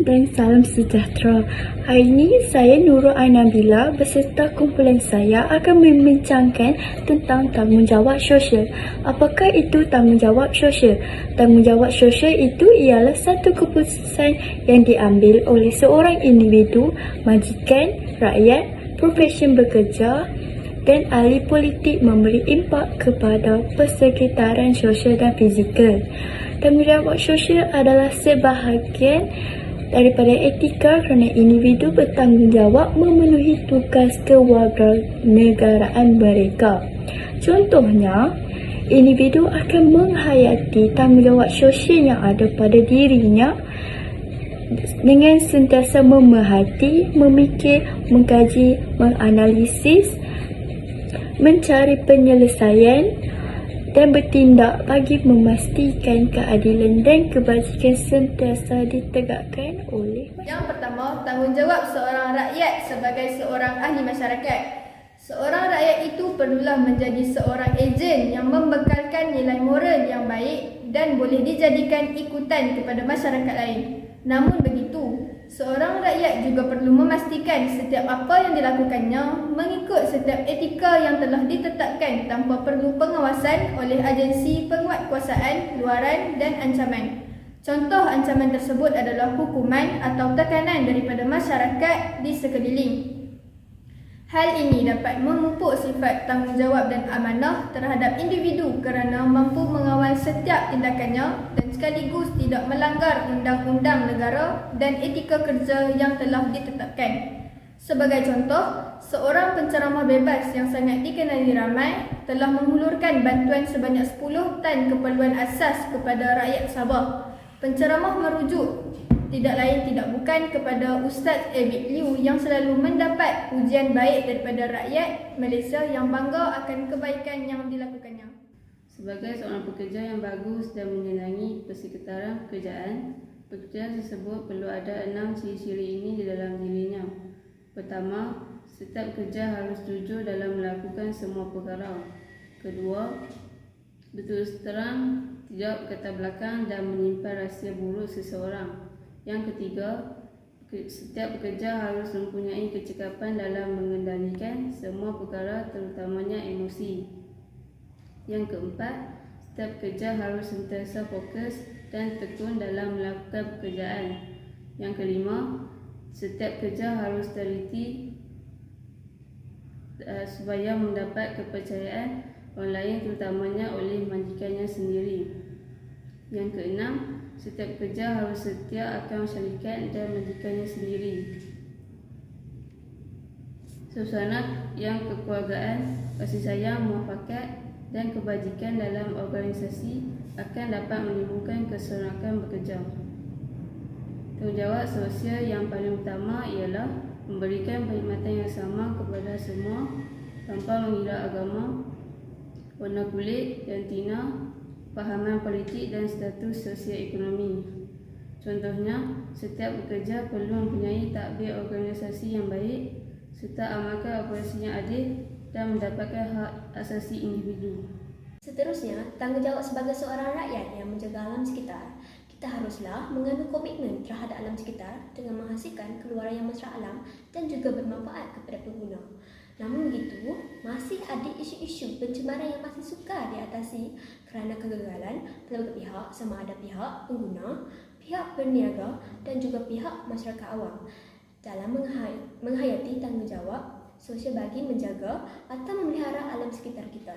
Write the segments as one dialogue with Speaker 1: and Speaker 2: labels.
Speaker 1: dan salam sejahtera. Hari ini saya Nurul Ainabila beserta kumpulan saya akan membincangkan tentang tanggungjawab sosial. Apakah itu tanggungjawab sosial? Tanggungjawab sosial itu ialah satu keputusan yang diambil oleh seorang individu, majikan, rakyat, profesion bekerja dan ahli politik memberi impak kepada persekitaran sosial dan fizikal. Tanggungjawab sosial adalah sebahagian daripada etika kerana individu bertanggungjawab memenuhi tugas kewarganegaraan mereka. Contohnya, individu akan menghayati tanggungjawab sosial yang ada pada dirinya dengan sentiasa memerhati, memikir, mengkaji, menganalisis, mencari penyelesaian dan bertindak bagi memastikan keadilan dan kebajikan sentiasa ditegakkan oleh masyarakat.
Speaker 2: Yang pertama, tanggungjawab seorang rakyat sebagai seorang ahli masyarakat. Seorang rakyat itu perlulah menjadi seorang ejen yang membekalkan nilai moral yang baik dan boleh dijadikan ikutan kepada masyarakat lain. Namun begitu, seorang rakyat juga perlu memastikan setiap apa yang dilakukannya mengikut setiap etika yang telah ditetapkan tanpa perlu pengawasan oleh agensi penguatkuasaan, luaran dan ancaman. Contoh ancaman tersebut adalah hukuman atau tekanan daripada masyarakat di sekeliling. Hal ini dapat memupuk sifat tanggungjawab dan amanah terhadap individu kerana mampu mengawal setiap tindakannya dan sekaligus tidak melanggar undang-undang negara dan etika kerja yang telah ditetapkan. Sebagai contoh, seorang penceramah bebas yang sangat dikenali ramai telah menghulurkan bantuan sebanyak 10 tan keperluan asas kepada rakyat Sabah. Penceramah merujuk tidak lain tidak bukan kepada Ustaz Abid Liu yang selalu mendapat pujian baik daripada rakyat Malaysia yang bangga akan kebaikan yang dilakukannya.
Speaker 3: Sebagai seorang pekerja yang bagus dan menyenangi persekitaran pekerjaan, pekerja tersebut perlu ada 6 ciri-ciri ini di dalam dirinya. Pertama, setiap pekerja harus jujur dalam melakukan semua perkara. Kedua, betul terang, tidak berkata belakang dan menyimpan rahsia buruk seseorang. Yang ketiga, setiap pekerja harus mempunyai kecekapan dalam mengendalikan semua perkara terutamanya emosi. Yang keempat, setiap pekerja harus sentiasa fokus dan tekun dalam melakukan pekerjaan. Yang kelima, setiap pekerja harus teliti supaya mendapat kepercayaan orang lain terutamanya oleh majikannya sendiri. Yang keenam, setiap pekerja harus setia akan syarikat dan majikannya sendiri. Suasana yang kekeluargaan, kasih sayang, muafakat dan kebajikan dalam organisasi akan dapat menimbulkan keseronokan bekerja. Tanggungjawab sosial yang paling utama ialah memberikan perkhidmatan yang sama kepada semua tanpa mengira agama, warna kulit, jantina, fahaman politik dan status sosio-ekonomi. Contohnya, setiap pekerja perlu mempunyai takbir organisasi yang baik serta amalkan operasi yang adil dan mendapatkan hak asasi individu.
Speaker 4: Seterusnya, tanggungjawab sebagai seorang rakyat yang menjaga alam sekitar. Kita haruslah mengambil komitmen terhadap alam sekitar dengan menghasilkan keluaran yang mesra alam dan juga bermanfaat kepada pengguna. Namun begitu, masih ada isu-isu pencemaran yang masih sukar diatasi kerana kegagalan pelbagai pihak sama ada pihak pengguna, pihak peniaga dan juga pihak masyarakat awam dalam menghayati tanggungjawab sosial bagi menjaga atau memelihara alam sekitar kita.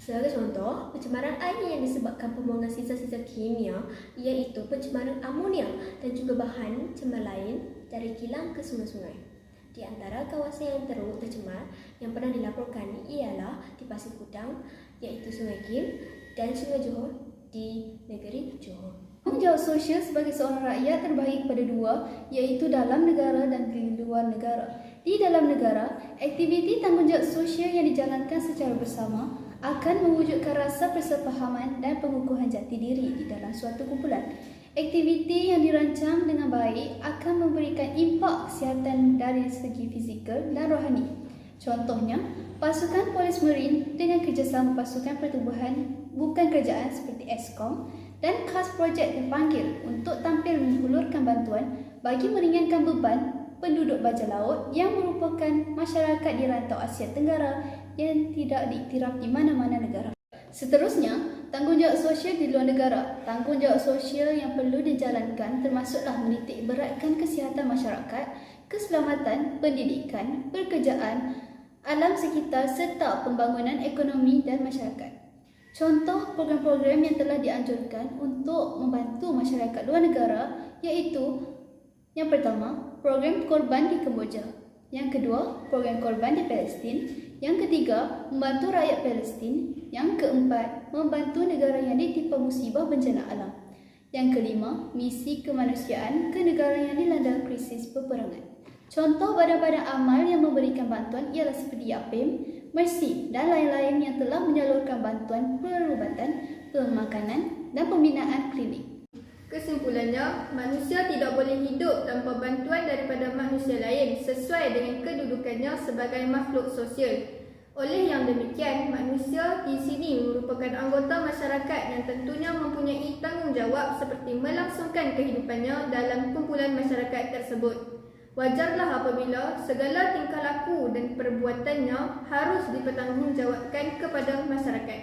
Speaker 4: Sebagai contoh, pencemaran air yang disebabkan pembuangan sisa-sisa kimia iaitu pencemaran amonia dan juga bahan cemar lain dari kilang ke sungai-sungai. Di antara kawasan yang teruk tercemar yang pernah dilaporkan ialah di Pasir Kutang iaitu Sungai Kim dan Sungai Johor di negeri Johor.
Speaker 5: Tanggungjawab sosial sebagai seorang rakyat terbahagi kepada dua, iaitu dalam negara dan di luar negara. Di dalam negara, aktiviti tanggungjawab sosial yang dijalankan secara bersama akan mewujudkan rasa persefahaman dan pengukuhan jati diri di dalam suatu kumpulan. Aktiviti yang dirancang dengan baik akan memberikan impak kesihatan dari segi fizikal dan rohani. Contohnya, pasukan polis marin dengan kerjasama pasukan pertubuhan bukan kerajaan seperti Eskom dan khas projek dipanggil untuk tampil menghulurkan bantuan bagi meringankan beban penduduk baja laut yang merupakan masyarakat di rantau Asia Tenggara yang tidak diiktiraf di mana-mana negara. Seterusnya, tanggungjawab sosial di luar negara. Tanggungjawab sosial yang perlu dijalankan termasuklah menitik beratkan kesihatan masyarakat, keselamatan, pendidikan, pekerjaan, alam sekitar serta pembangunan ekonomi dan masyarakat. Contoh program-program yang telah dianjurkan untuk membantu masyarakat luar negara iaitu yang pertama, program korban di Kemboja. Yang kedua, program korban di Palestin. Yang ketiga, membantu rakyat Palestin. Yang keempat, membantu negara yang ditimpa musibah bencana alam. Yang kelima, misi kemanusiaan ke negara yang dilanda krisis peperangan. Contoh badan-badan amal yang memberikan bantuan ialah seperti YAPIM, Mercy dan lain-lain yang telah menyalurkan bantuan perubatan, pemakanan dan pembinaan klinik.
Speaker 2: Kesimpulannya, manusia tidak boleh hidup tanpa bantuan daripada manusia lain sesuai dengan kedudukannya sebagai makhluk sosial. Oleh yang demikian, manusia di sini merupakan anggota masyarakat yang tentunya mempunyai tanggungjawab seperti melangsungkan kehidupannya dalam kumpulan masyarakat tersebut. Wajarlah apabila segala tingkah laku dan perbuatannya harus dipertanggungjawabkan kepada masyarakat.